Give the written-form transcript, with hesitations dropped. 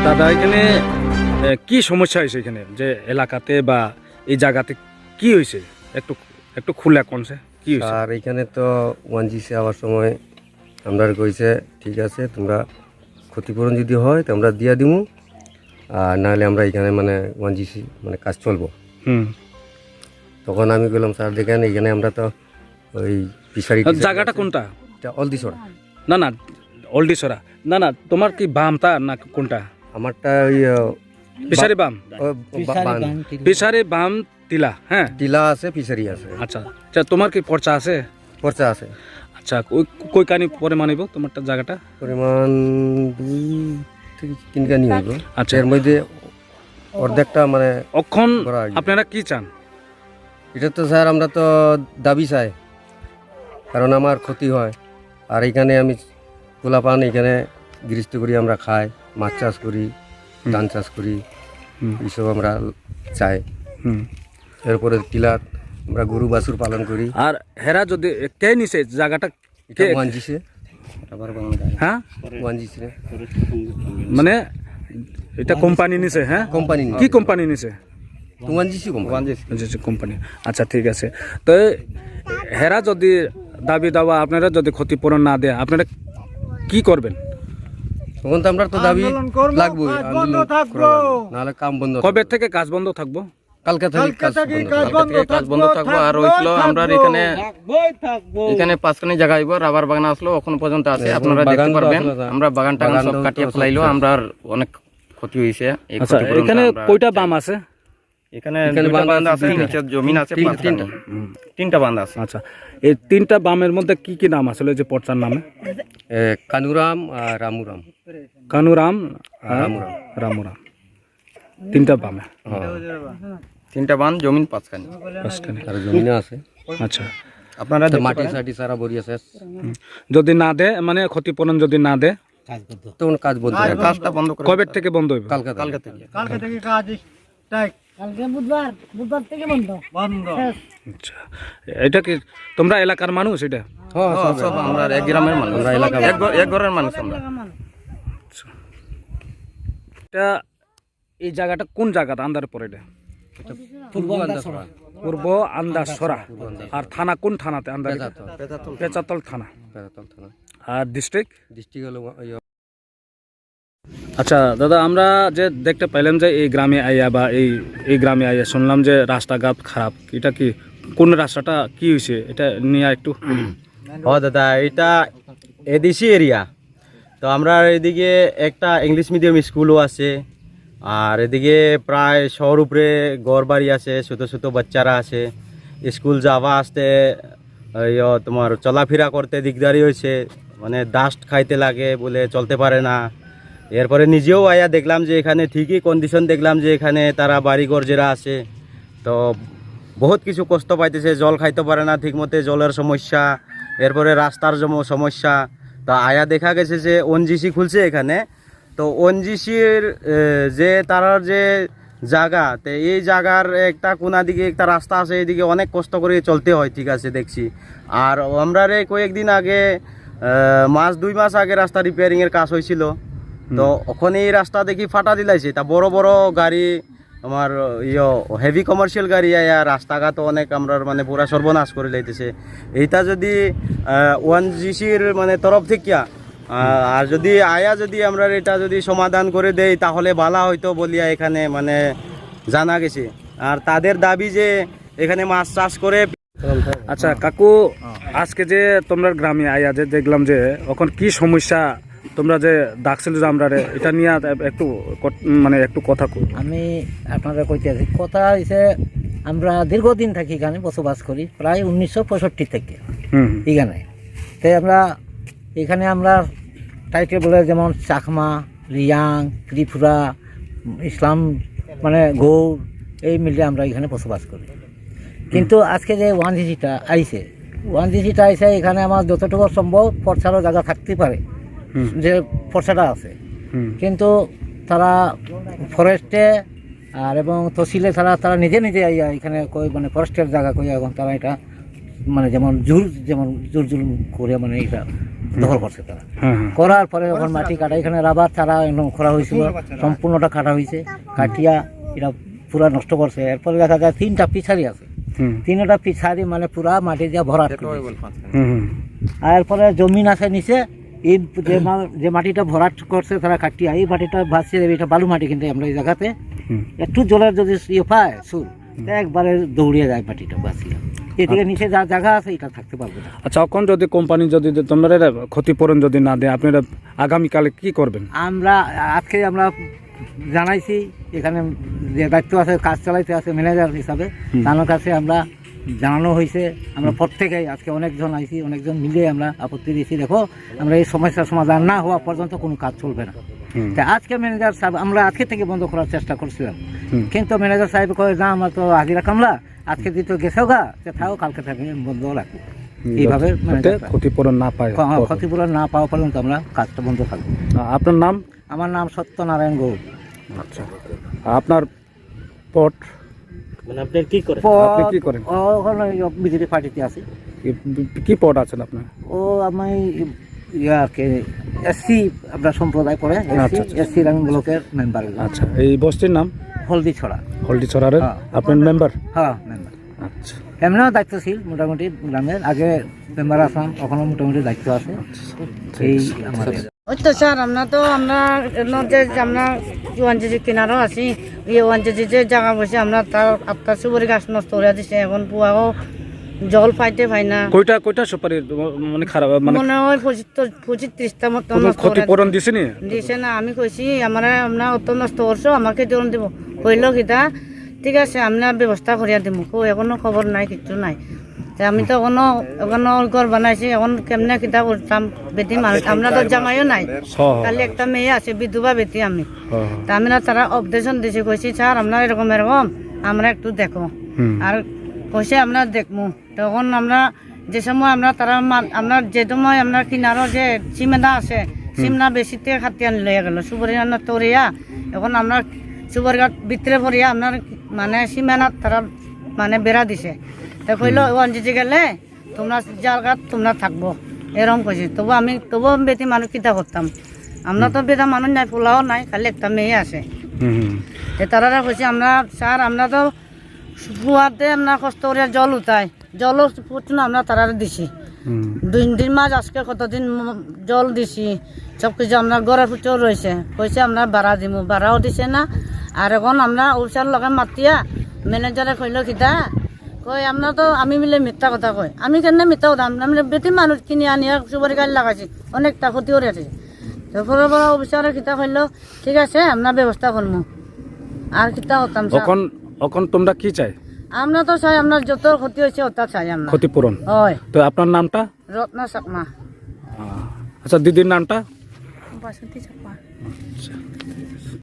দাদা এখানে কি সমস্যা হয়েছে এখানে যে এলাকাতে বা এই জায়গাতে কি হয়েছে একটু একটু খুলে কোনছে কি হয়েছে? আর এখানে তো ওয়ানজিসি আবার সময় আমরা কইছে ঠিক আছে তোমরা ক্ষতিপূরণ যদি হয় তো আমরা দিয়া দিমু, আর নাহলে আমরা এখানে মানে ওয়ানজিসি মানে কাজ চলবো। তখন আমি বললাম স্যার দেখেন এখানে আমরা তো ওই ফিশারি জায়গাটা কোনটা? অলদিছড়া। না না অলডিসরা, না না তোমার কি বামটা না কোনটা? আমারটা ওই ফিশারি বাম, ফিশারি বাম টিলা। হ্যাঁ টিলা আছে, ফিশারি আছে। আচ্ছা আচ্ছা, তোমার কি পর্চা আছে? পর্চা আছে। আচ্ছা কই কানি পরে মানিব তোমারটা জায়গাটা? পরিমাণ 2 থেকে 3 কানি হইব। আচ্ছা, এর মধ্যে অর্ধেকটা মানে অক্ষণ আপনারা কি চান? এটা তো স্যার আমরা তো দাবি চাই, কারণ আমার ক্ষতি হয়। আর এখানে আমি পোলাপান এখানে গৃহস্থ করি, আমরা খাই, মাছ চাষ করি, ধান চাষ করি, এইসব আমরা চাই। এরপরে টিলাত আমরা গরু বাছুর পালন করি। আর হেরা যদি কে নিছে জায়গাটা? এটা ওয়ানজিসে, হ্যাঁ ওয়ানজিসে মানে এটা কোম্পানি নিছে? হ্যাঁ কোম্পানি। কি কোম্পানি নিছে? ওয়ানজিসি কোম্পানি। আচ্ছা ঠিক আছে। তো হেরা যদি দাবি দাওয়া আপনারা যদি ক্ষতিপূরণ না দেয় আপনারা কি করবেন? তখন তো আমরা তো দাবি লাগবো, নাহলে কাম বন্ধ। কবে থেকে কাজ বন্ধ থাকবো? কালকে থেকে কাজ বন্ধ থাকবো। আর হইছিল আমরা এখানে 5খানি জায়গা হইব, রাবার বাগান আসলো এখন পর্যন্ত আছে, আপনারা দেখতে পারবেন। আমরা বাগান টাগান সব কাটিয়ে ফেলাইলো, আমরা অনেক ক্ষতি হয়েছে। আচ্ছা এখানে কয়টা বাম আছে? এখানে 2টা বাঁধ আছে, নিচে জমিন আছে 3টা বাঁধ আছে। আচ্ছা এই 3টা বামের মধ্যে কি কি নাম আসলে যে পর্চার নামে? কানুরাম আর রামুরাম। কানুরাম আর রামুরাম, 3টা বামে। 3টা বাঁধ, জমিন 5খানি আর জমিন আছে। আচ্ছা আপনারা মাটি সাটি সারা বড়ি আছে। যদি না দে মানে ক্ষতিপূরণ যদি না দে তখন কাজ বন্ধ, কাজটা বন্ধ করে। কবে থেকে বন্ধ হইবে? কালকে থেকে কাজ কালকে বুধবার থেকে বন্ধ। আচ্ছা এটা কি তোমরা এলাকার মানুষ? এটা সব আমরা এক গ্রামের মানুষ, এক ঘরের মানুষ আমরা। এটা এই জায়গাটা কোন জায়গাটা আন্দার পরে? এটা পূর্ব আন্দাসরা। আর থানা কোন থানাতে? আন্দার পেচাতল থানা। আর ডিস্ট্রিক্ট হলো। আচ্ছা দাদা আমরা যে দেখতে পাইলাম যে এই গ্রামে আইয়া বা এই গ্রামে আইয়া শুনলাম যে রাস্তাঘাট খারাপ, এটা কি কোন রাস্তাটা কি হয়েছে এটা নিয়ে একটু? ও দাদা এটা এডিসি এরিয়া, তো আমরা এদিকে একটা ইংলিশ মিডিয়াম স্কুলও আছে, আর এদিকে প্রায় 100-র উপরে ঘর বাড়ি আছে, ছোট ছোট বাচ্চারা আছে। স্কুল যাওয়া আসতে তোমার চলাফেরা করতে দিকদারি হয়েছে, মানে ডাস্ট খাইতে লাগে বলে চলতে পারে না। এরপরে নিজেও আয়া দেখলাম যে এখানে ঠিকই কন্ডিশন, দেখলাম যে এখানে তারা বাড়িঘর যারা আছে তো বহুত কিছু কষ্ট পাইতেছে, জল খাইতে পারে না ঠিকমতো, জলের সমস্যা, এরপরে রাস্তার সমস্যা। তো আয়া দেখা গেছে যে ওএনজিসি খুলছে এখানে, তো ওএনজিসির যে তারার যে জায়গা, তো এই জায়গার একটা কোনা দিকে একটা রাস্তা আছে, এইদিকে অনেক কষ্ট করে চলতে হয়, ঠিক আছে দেখছি। আর আমরা কয়েকদিন আগে 2 মাস আগে রাস্তা রিপেয়ারিংয়ের কাজ হয়েছিল, তো ওখানে এই রাস্তা দেখি ফাটা দিলাইছে। তা বড় বড় গাড়ি, আমার হেভি কমার্শিয়াল গাড়ি আয়া রাস্তাঘাট অনেক আমরা মানে পুরা সর্বনাশ করে লাইতেছে। এইটা যদি ওএনজিসির মানে তরফ থেকে আর যদি আয়া যদি আমরা এটা যদি সমাধান করে দেই তাহলে ভালো হয়তো বলিয়া এখানে মানে জানা গেছে। আর তাদের দাবি যে এখানে মাছ চাষ করে। আচ্ছা কাকু, আজকে যে তোমরা গ্রামে আইয়া যে দেখলাম যে এখন কি সমস্যা তোমরা যে ডাকছিল যে আমরা এটা নিয়ে একটু মানে একটু কথা আমি আপনারা কইতে আছি। কথা হয়েছে আমরা দীর্ঘদিন থাকি এখানে বসবাস করি, প্রায় 1965 থেকে এখানে। তাই আমরা টাইটেল বলে যেমন চাকমা, রিয়াং, ত্রিপুরা, ইসলাম মানে গৌড়, এই মিলে আমরা এখানে বসবাস করি। কিন্তু আজকে যে ওয়ানজিসিটা আইছে এখানে আমার যতটুকু সম্ভব পর্চারও জায়গা থাকতে পারে, যে পর্চাটা আছে, কিন্তু তারা ফরেস্টে আর এবং তহসিলে তারা নিজে আইয়া এখানে মানে ফরেস্টের জায়গা কইয়া এবং তারা এটা মানে যেমন জোর জুলুম করে মানে এটা দখল করছে তারা। হ্যাঁ হ্যাঁ করার পরে যখন মাটি কাটা, এখানে রাবার চারা একদম খরা হয়েছিল, সম্পূর্ণটা কাটা হয়েছে, কাটিয়া এটা পুরা নষ্ট করছে। এরপরে দেখা যায় 3টা পিছারি আছে, হুম 3টা পিছারি মানে পুরা মাটি দিয়ে ভরাট করে দিয়েছে। হুম হুম আর এরপরে জমিন আছে নিচে, এই যে মাটিটা ভরাট করছে তারা কাটিয়া, এই মাটিটা ভাসিয়ে দেবে, এটা বালু মাটি, কিন্তু আমরা এই জায়গাতে হুম একটু জলের যদি ইয়ে পায় সুর, একবারে দৌড়িয়ে যায় মাটিটা ভাসিয়া। এদিকে নিচে যা জায়গা আছে এটা থাকতে পারবে না। আচ্ছা, এখন যদি কোম্পানি যদি তোমরা ক্ষতিপূরণ যদি না দেয়, আপনারা আগামীকালে কি করবেন? আমরা আজকে আমরা জানাইছি, এখানে যে দায়িত্ব আছে কাজ চালাইতে আছে ম্যানেজার হিসাবে, তার কাছে আমরা জানানো হয়েছে। আমরা প্রত্যেকেই আজকে অনেকজন আইছি, অনেকজন মিলে আমরা আপত্তি দিয়েছি, দেখো আমরা এই সমস্যার সমাধান না হওয়া পর্যন্ত কোনো কাজ চলবে না। তা আজকে ম্যানেজার সাহেব, আমরা আজকে থেকে বন্ধ করার চেষ্টা করছিলাম, কিন্তু ম্যানেজার সাহেব কয়ে না, আমরা তো হাজিরা কামলা, আজকে দিতে গেছেও গা, থাও কালকে থেকে বন্ধ রাখবো। এইভাবে ক্ষতিপূরণ না পায়, ক্ষতিপূরণ না পাওয়া পর্যন্ত আমরা কাজটা বন্ধ থাকবো। আপনার নাম? আমার নাম সত্যনারায়ণ গৌড়। আচ্ছা, আপনার পট মানে আপনি কি করেন? আপনি কি করেন? ওখানে বিজেপি পার্টিতে আছি। কি পট আছেন আপনার? ও আমি ইয়াকে এসসি আপনার সম্প্রদায় পড়ে, আচ্ছা, এসসি রাং ব্লকের মেম্বার। আচ্ছা, এই বস্তির নাম হলদি ছড়া। হলদি ছড়ার হ্যাঁ। আপনার মেম্বার? হ্যাঁ মেম্বার। আচ্ছা, এমনিও দায়িত্বশীল মোটামুটি গ্রামের, আগে মেম্বার আসলাম, ওখানেও মোটামুটি দায়িত্ব আছে। এই আমাদের ওই তো স্যার, আমরা যে আমরা ওয়ানজিজি কিনারও আছি, এই ওয়ানজিজি যে জায়গা বসে আমরা তার আপনার সুপারি গাছ নষ্ট করে দিছে, এখন পুয়াও জল পাইতে পাই না। কয়টা সুপারি মানে খারাপ, মানে মনে হয় 25-30টা মতো কোনো নষ্ট করে ক্ষতিপূরণ দিছেনি? দিছে না। আমি কইছি আমরা অত নষ্ট করছো, আমাকে দিন দিব, কইল কিতা ঠিক আছে আমরা ব্যবস্থা করিয়া দিব। এখনো খবর নাই, কিচ্ছু নাই। তা আমি তো এখনো ঘর বানাইছি, এখন কেমনে কিতা করতাম, বেটি মানুষ, আমরা তো জামাইও নাই, খালি একটা মেয়ে আছে, বিধবা বেটি আমি। তা আমি না তারা অবজেকশন দিছি, কইছি স্যার আমরা এরকম আমরা একটু দেখো। আর কইছে আমরা দেখবো। তখন আমরা যে সময় আমরা যে সময় আমরা কিনারও যে সিমেনা আছে, সিমনা বেশিতে খাতি আনি লইয়া গেল, সুপারি রান্না তরিয়া, এখন আমরা সুপারি গাছ ভিতরে পড়িয়া আপনার মানে সিমেনাত তারা মানে বেড়া দিছে। তা কইল ওয়ানজিজি গেলে তোমরা জায়গা তোমরা থাকবো, এরকম কইছে। তবু বেটি মানুষ কিতা করতাম, আমরা তো বেটা মানুষ নাই, পোলাও নাই, খালি একটা মেয়ে আছে। তারা কইছে আমরা স্যার আমরা তো ফুয়াতে আমরা কষ্ট করে জল উঠাই, জলও ফুটনা আমরা তারা দিছি 2 মাস, আজকে কতদিন জল দিছি, সব কিছু আমরা গড়ের ফুটেও রয়েছে। কইছে আমরা ভাড়া দিব, ভাড়াও দিছে না। আর এখন আমরা ওসার লগে মাতিয়া ম্যানেজারে কইল কিতা কই আমরা তো আমি মিলে মিথ্যা কথা কয়, আমি কেন মিথ্যা কথা, আমরা বেটি মানুষ কিনে আনিয়া সুপারি গাছ লাগাইছি, অনেকটা ক্ষতি করে আছে। তারপরে বড় অফিসারে কিতা কইল ঠিক আছে আমরা ব্যবস্থা করবো। আর কিতা হতাম এখন তোমরা কি চাই? আমরা তো চাই আমরা যত ক্ষতি হয়েছে ওটা চাই আমরা ক্ষতিপূরণ। হয়। তো আপনার নামটা? রত্না চাকমা। আচ্ছা, দিদির নামটা? বাসন্তী চাকমা।